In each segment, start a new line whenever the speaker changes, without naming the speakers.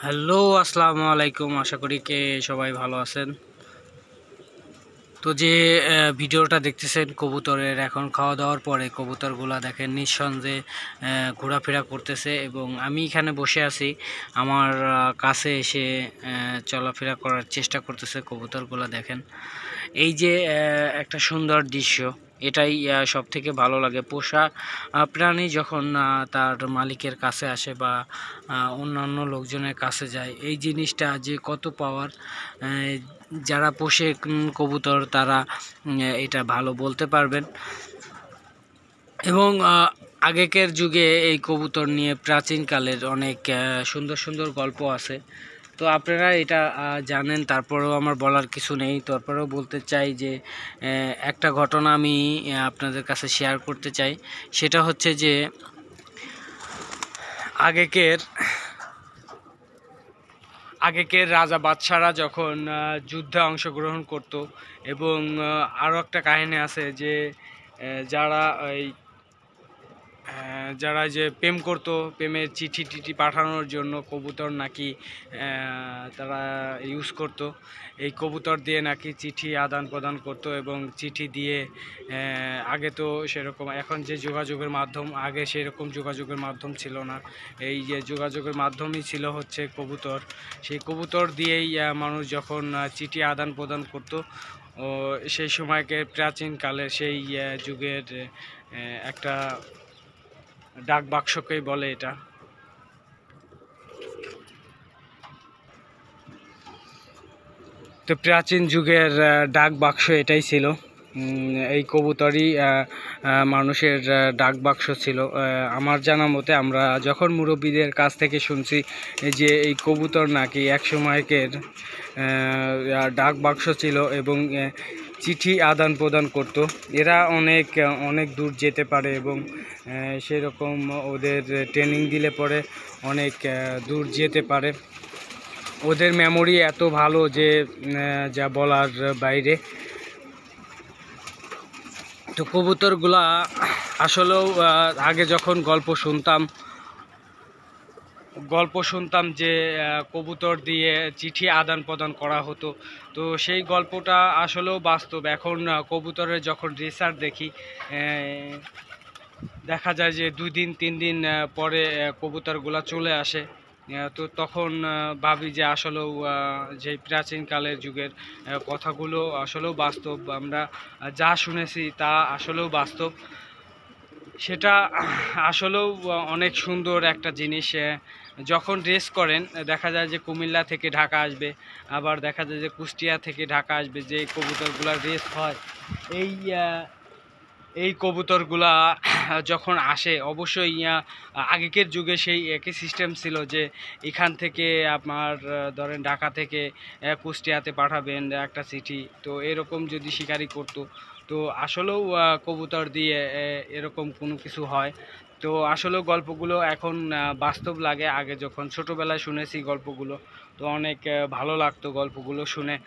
Hello, আসসালামু আলাইকুম। আশা করি সবাই ভালো আছেন। তো যে ভিডিওটা দেখতেছেন কবুতরের, এখন খাওয়া দাওয়ার পরে কবুতরগুলা দেখেন নিঃসন্দেহে ঘোরাফেরা করতেছে এবং আমি এখানে বসে আছি। আমার কাছে এসে চলাফেরা করার চেষ্টা করতেছে কবুতরগুলা। দেখেন এই যে একটা সুন্দর দৃশ্য, এটাই সব থেকে ভালো লাগে। পোষা প্রাণী যখন তার মালিকের কাছে আসে বা অন্যান্য লোকজনের কাছে যায়, এই জিনিসটা যে কত পাওয়ার, যারা পোষে কবুতর তারা এটা ভালো বলতে পারবেন। এবং আগেকার যুগে এই কবুতর নিয়ে প্রাচীনকালের অনেক সুন্দর সুন্দর গল্প আছে। তো আপনারা এটা জানেন, তারপরেও আমার বলার কিছু নেই। তারপরেও বলতে চাই যে একটা ঘটনা আমি আপনাদের কাছে শেয়ার করতে চাই। সেটা হচ্ছে যে আগেকের রাজা বাদশারা যখন যুদ্ধে অংশগ্রহণ করত, এবং আরও একটা কাহিনী আছে যে যারা এই যারা যে প্রেম করত, প্রেমের চিঠি টিঠি পাঠানোর জন্য কবুতর নাকি তারা ইউজ করত। এই কবুতর দিয়ে নাকি চিঠি আদান প্রদান করত এবং চিঠি দিয়ে আগে তো সেরকম, এখন যে যোগাযোগের মাধ্যম, আগে সেরকম যোগাযোগের মাধ্যম ছিল না। এই যে যোগাযোগের মাধ্যমই ছিল হচ্ছে কবুতর। সেই কবুতর দিয়েই মানুষ যখন চিঠি আদান প্রদান করত, ও সেই সময়কে প্রাচীনকালের সেই যুগের একটা ডাক বাক্সকেই বলে এটা। তো প্রাচীন যুগের ডাক বাক্স এটাই ছিল। এই কবুতরই মানুষের ডাক বাক্স ছিল। আমার জানা মতে আমরা যখন মুরব্বীদের কাছ থেকে শুনছি যে এই কবুতর নাকি এক সময়কের ডাক বাক্স ছিল এবং চিঠি আদান প্রদান করত। এরা অনেক অনেক দূর যেতে পারে এবং সেরকম ওদের ট্রেনিং দিলে পরে অনেক দূর যেতে পারে। ওদের মেমোরি এত ভালো যে যা বলার বাইরে। তো কবুতরগুলা আসলেও আগে যখন গল্প শুনতাম যে কবুতর দিয়ে চিঠি আদান প্রদান করা হতো, তো সেই গল্পটা আসলেও বাস্তব। এখন কবুতরের যখন রিসার্চ দেখি, দেখা যায় যে 2 দিন 3 দিন পরে কবুতরগুলা চলে আসে। তো তখন ভাবি যে আসলেও যে প্রাচীনকালের যুগের কথাগুলো আসলেও বাস্তব। আমরা যা শুনেছি তা আসলেও বাস্তব। সেটা আসলেও অনেক সুন্দর একটা জিনিস। যখন রেস করেন দেখা যায় যে কুমিল্লা থেকে ঢাকা আসবে, আবার দেখা যায় যে কুষ্টিয়া থেকে ঢাকা আসবে। যে কবুতরগুলা রেস হয়, এই এই কবুতরগুলা যখন আসে, অবশ্যই আগেকের যুগে সেই একই সিস্টেম ছিল যে এখান থেকে আপনার ধরেন ঢাকা থেকে কুষ্টিয়াতে পাঠাবেন একটা চিঠি। তো এরকম যদি শিকারি করতো, তো আসলেও কবুতর দিয়ে এরকম কোনো কিছু হয়। তো আসলেও গল্পগুলো এখন বাস্তব লাগে। আগে যখন ছোটোবেলায় শুনেছি গল্পগুলো, তো অনেক ভালো লাগতো গল্পগুলো শুনে।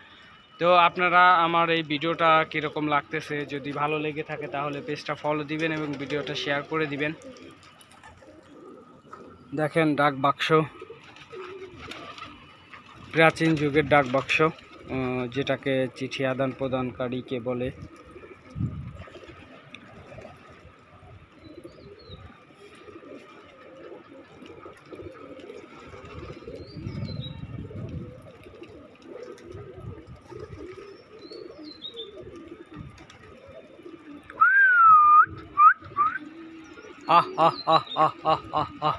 তো আপনারা আমার এই ভিডিওটা কীরকম লাগতেছে, যদি ভালো লেগে থাকে তাহলে পেজটা ফলো দিবেন এবং ভিডিওটা শেয়ার করে দিবেন। দেখেন ডাক বাক্স, প্রাচীন যুগের ডাক বাক্স, যেটাকে চিঠি আদান প্রদানকারীকে বলে। আহ আহ আহ আহ আহ আহ আহ